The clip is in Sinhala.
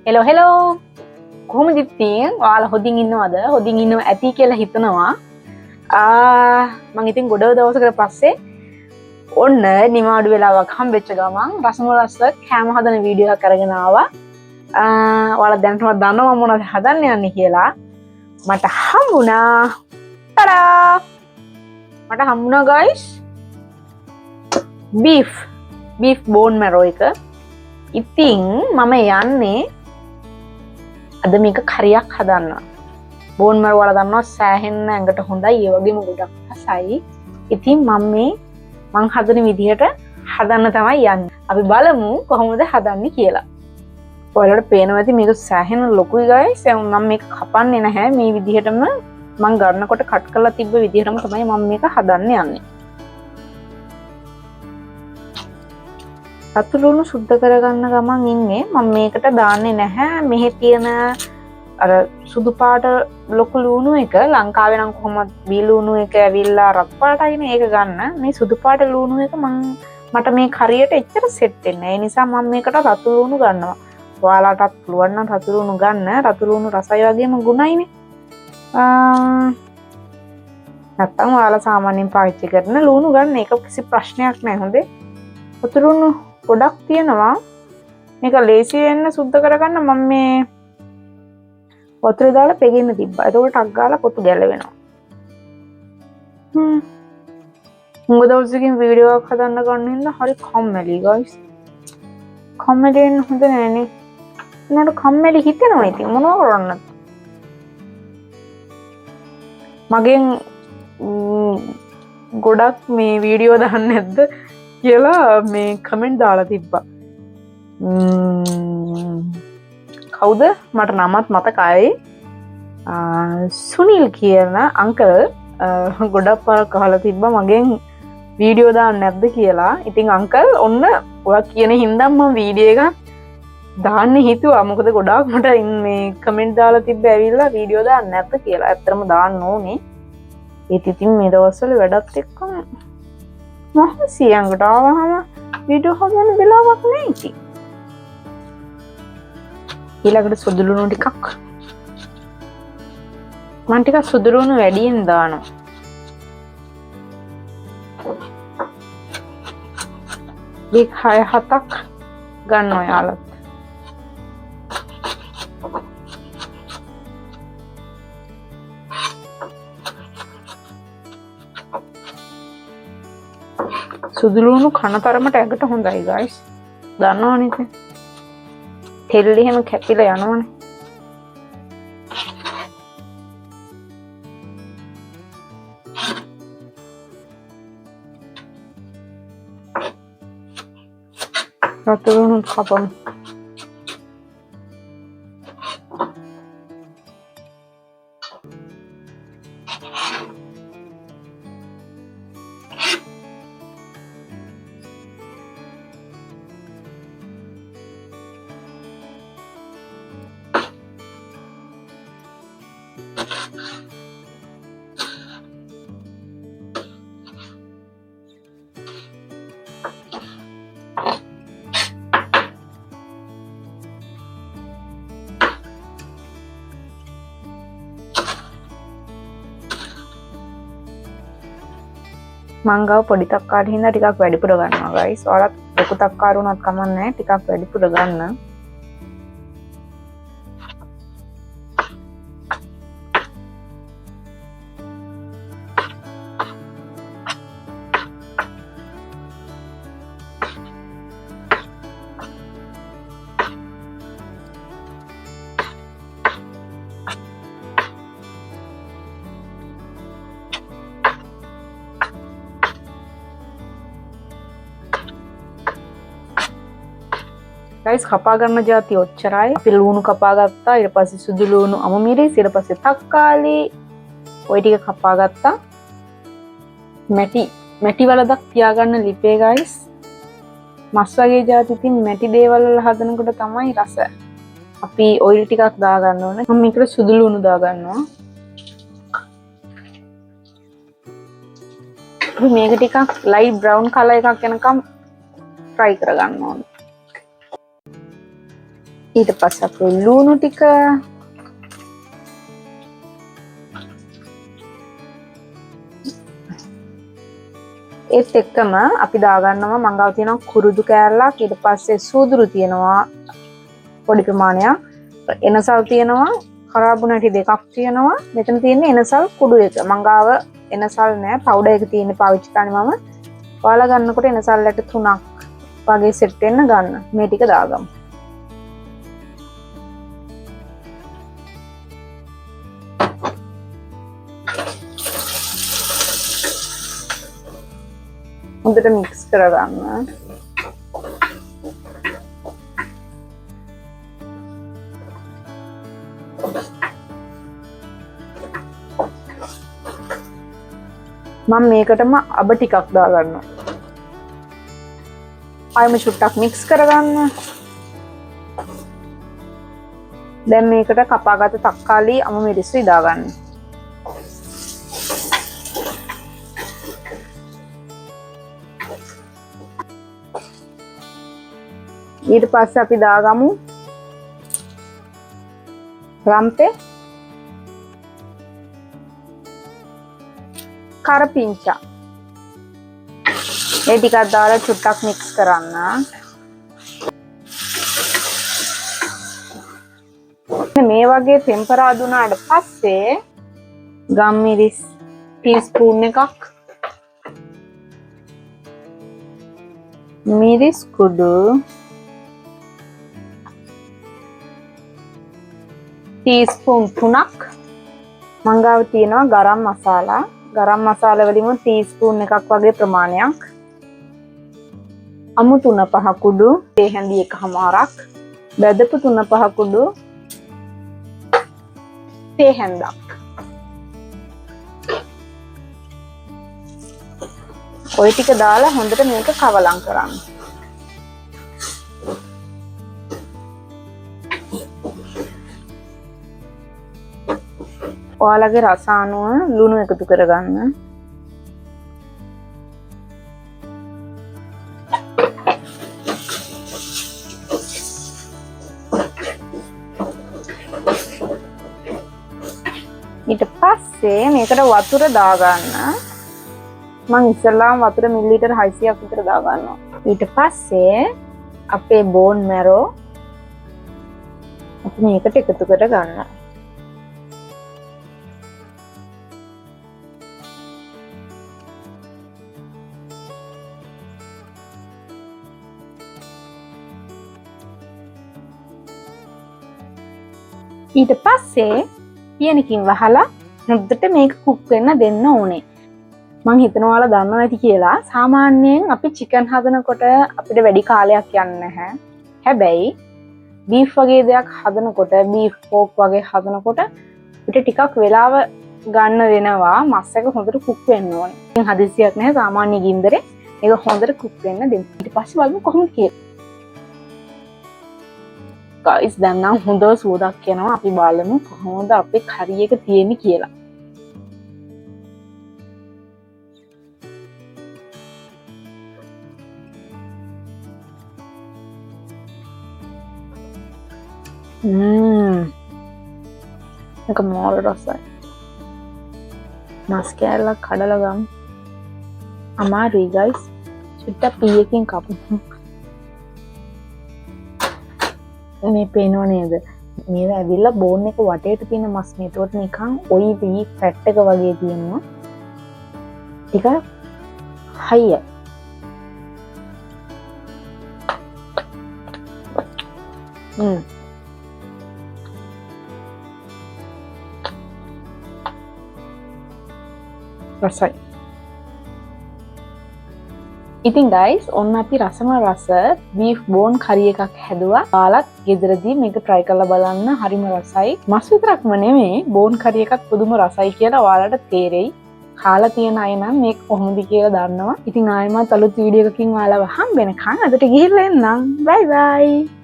හෙලෝ කොහොමද ඉතින් ඔයාලා හොදින් ඉන්නවද? හොදින් ඉන්නව ඇති කියලා හිතනවා. මම ඉතින් ගොඩ දවසකට පස්සේ ඔන්න නිමාඩු වෙලාවක් හම්බෙච්ච ගමන් රසම රස කෑම හදන වීඩියෝ එකක් අරගෙන ආවා. ඔයාලා දැනටම දන්නවා මොනවද හදන්න යන්නේ කියලා. මට හම්බුණා. ටඩා! මට හම්බුණා guys. beef bone marrow එක. ඉතින් මම යන්නේ අද මේක කරියක් හදන්න. බෝන් මරෝ වල දන්නවා සෑහෙන්න ඇඟට හොඳයි. ඒ වගේම ගොඩක් රසයි. ඉතින් මම හදන විදිහට හදන්න තමයි යන්නේ. අපි බලමු කොහොමද හදන්නේ කියලා. ඔයාලට පේනවා ඇති මේක සෑහෙන ලොකුයි guys. මම මේක කපන්නේ නැහැ. මේ විදිහටම මම ගන්නකොට කට් කරලා තිබ්බ විදිහටම තමයි මම මේක හදන්න යන්නේ. අතුලුණු සුද්ධ කරගන්න ගමන් ඉන්නේ. මම මේකට දාන්නේ නැහැ මෙහි තියෙන අර සුදු පාට ලොකු ලුණු එක. ලංකාවේ නම් කොහොමද බී ලුණු එක ඇවිල්ලා රත් පාටයිනේ. ඒක ගන්න. මේ සුදු පාට ලුණු එක මට මේ කරියට එච්චර සෙට් වෙන්නේ නැහැ. ඒ නිසා මම මේකට රතු ලුණු ගන්නවා. ඔයාලටත් පුළුවන් නම් රතු ලුණු ගන්න. රතු ලුණු රසයි වගේම ගුණයිනේ. නැත්තම් ඔයාලා සාමාන්‍යයෙන් පාවිච්චි කරන ලුණු ගන්න. ඒක කිසි ප්‍රශ්නයක් නැහැ. හොඳේ. රතු ලුණු ගොඩක් තියෙනවා. මේක ලේසි වෙන්න සුද්ධ කරගන්න මම මේ වතුර දාලා පෙගෙන්න තිබ්බා. එතකොට ටක් ගාලා පොතු ගැලවෙනවා. මුග දවසකින් වීඩියෝ එකක් හදන්න ගන්න හින්දා හරි කම්මැලි guys. කම්මැලි වෙන්න හොඳ නෑනේ. උනාට කම්මැලි හිතෙනවා ඉතින් මොනව කරන්නද? මගෙන් ගොඩක් මේ වීඩියෝ දාන්න නැද්ද කියලා මේ කමෙන්ට් දාලා තිබ්බා. කවුද? මට නමත් මතකයි. සුනිල් කියන අංකල් ගොඩක් පාරක් අහලා තිබ්බා මගෙන් වීඩියෝ දාන්න නැද්ද කියලා. ඉතින් අංකල් ඔන්න ඔයා කියන හින්දා මම වීඩියෝ එකක් දාන්න හිතුවා. මොකද ගොඩාක් මට මේ කමෙන්ට් දාලා තිබ්බ ඇවිල්ලා වීඩියෝ දාන්න නැද්ද කියලා. ඇත්තටම දාන්න ඕනේ. ඒත් ඉතින් මේ දවස්වල වැඩත් එක්ක මහසියංගට ආවහම වීඩියෝ හදන්න වෙලාවක් නැහැ ඉතින්. ඊළඟට සුදුලුණු ටිකක් මම ටිකක් සුදුලුණු වැඩියෙන් දානවා. මේ 6-7ක් ගන්නවා යාළුවා. සුදුලුණු කන තරමට ඇඟට හොඳයි guys. දන්නවනේ ඉතින්. තෙල් එහෙම කැපිලා යනවනේ. රතුරුණු කපමු. මංගව පොඩි තක්කාට හින්දා ටිකක් වැඩිපුර ගන්නවා guys. ඔයාලත් ලොකු තක්කාරු උනත් කමක් නැහැ. ටිකක් වැඩිපුර ගන්න. guys කපා ගන්න જાති ඔච්චරයි. අපි ලුණු කපා ගත්තා. ඊට පස්සේ සුදු ලුණු අමු මිරිස්. ඊට පස්සේ තක්කාලි. ওই ටික කපා ගත්තා. මැටි වලදක් තියාගන්න ලිපේ guys. මස් වගේ જાති ඉතින් මැටි දේවල් වල හදනකොට තමයි රස. අපි ඔයිල් ටිකක් දා ගන්න ඕනේ. මම මේකට සුදු ලුණු දා ගන්නවා. මේක ටිකක් ලයිට් බ්‍රවුන් කලර් එකක් එනකම් ෆ්‍රයි කරගන්න ඕනේ. ඊට පස්සේ අපේ ලුණු ටික ඒත් එක්කම අපි දාගන්නවා මං ගාව තියෙනවා කුරුදු කෑල්ලක් ඊට පස්සේ සූදුරු තියෙනවා පොඩි ප්‍රමාණයක් එනසල් තියෙනවා කරාබු නැටි දෙකක් තියෙනවා මෙතන තියෙන්නේ එනසල් කුඩු එක මං ගාව එනසල් නෑ පවුඩර් එක තියෙන්නේ පාවිච්චි කරන්නේ මම ඔයාලා ගන්නකොට එනසල් ඇට 3ක් වගේ සෙට් වෙන්න ගන්න මේ ටික දාගමු හොඳට මික්ස් කරගන්න. මම මේකටම අබ ටිකක් දාගන්නවා. ආයෙම චුට්ටක් මික්ස් කරගන්න. දැන් මේකට කපාගත්ත තක්කාලි අමු මිරිස්සු දාගන්න. ඊට පස්සේ අපි දාගමු රම්පේ කරපිංචා මේ ටිකක් දාලා චුට්ටක් මික්ස් කරන්න මේ වගේ ටෙම්පරා දුනාට පස්සේ ගම්මිරිස් ටීස්පූන් එකක් මිරිස් කුඩු ටීස්පූන් 3ක් මං ගාව තියෙනවා ගරම් මසාලා වලින් ටීස්පූන් එකක් වගේ ප්‍රමාණයක් අමු 3-5 කුඩු තේ හැඳි 1/2ක් බෙදපු 3-5 කුඩු තේ හැඳක් ඔය ටික දාලා හොඳට මේක කවලම් කරන්න ඔයාලගේ රස අනුව ලුණු එකතු කරගන්න. ඊට පස්සේ මේකට වතුර දාගන්න. මම ඉස්සෙල්ලාම වතුර මිලිලීටර් 600ක් විතර දාගන්නවා. ඊට පස්සේ අපේ බෝන් මැරෝ අපි මේකට එකතු කරගන්න. ඊට පස්සේ පියනකින් වහලා හොඳට මේක කුක් වෙන්න දෙන්න ඕනේ. මං හිතනවා ඔයාලා දන්නව ඇති කියලා. සාමාන්‍යයෙන් අපි චිකන් හදනකොට අපිට වැඩි කාලයක් යන්නේ නැහැ. හැබැයි බීෆ් වගේ දෙයක් හදනකොට බීෆ් පෝක් වගේ හදනකොට අපිට ටිකක් වෙලාව ගන්න වෙනවා මස් එක හොඳට කුක් වෙන්න ඕනේ. ඉතින් හදිස්සියක් නැහැ සාමාන්‍ය ගින්දරේ මේක හොඳට කුක් වෙන්න දෙන්න. ඊට පස්සේ බලමු කොහොමද කියලා. guys දැන් නම් හොඳ සුවඳක් එනවා අපි බලමු කොහොමද අපේ curry එක තියෙන්නේ කියලා. මේක මොර රසයි. මස් කෑල්ලක් කඩලා ගමු. අමාරුයි guys. චුට්ටක් පීයකින් කපමු. මේ පේනව නේද? මේව ඇවිල්ලා බෝන් එක වටේට තියෙන මස් මේකට නිකන් ඔයිලි ෆැට් එක වගේ තියෙනවා. ටික හයිය. රසයි. ඉතින් guys ඔන්න අපි රසම රස beef bone curry එකක් හැදුවා. ඔයාලත් ගෙදරදී මේක try කරලා බලන්න. හරිම රසයි. මස් විතරක්ම නෙමෙයි bone curry එකත් පුදුම රසයි කියලා ඔයාලට තේරෙයි. කාලා තියෙන අය නම් මේක කොහොමද කියලා දන්නවා. ඉතින් ආයෙමත් අලුත් වීඩියෝ එකකින් ඔයාලව හම්බ වෙනකන් අදට ගිහිල්ලා එන්නම්. bye bye.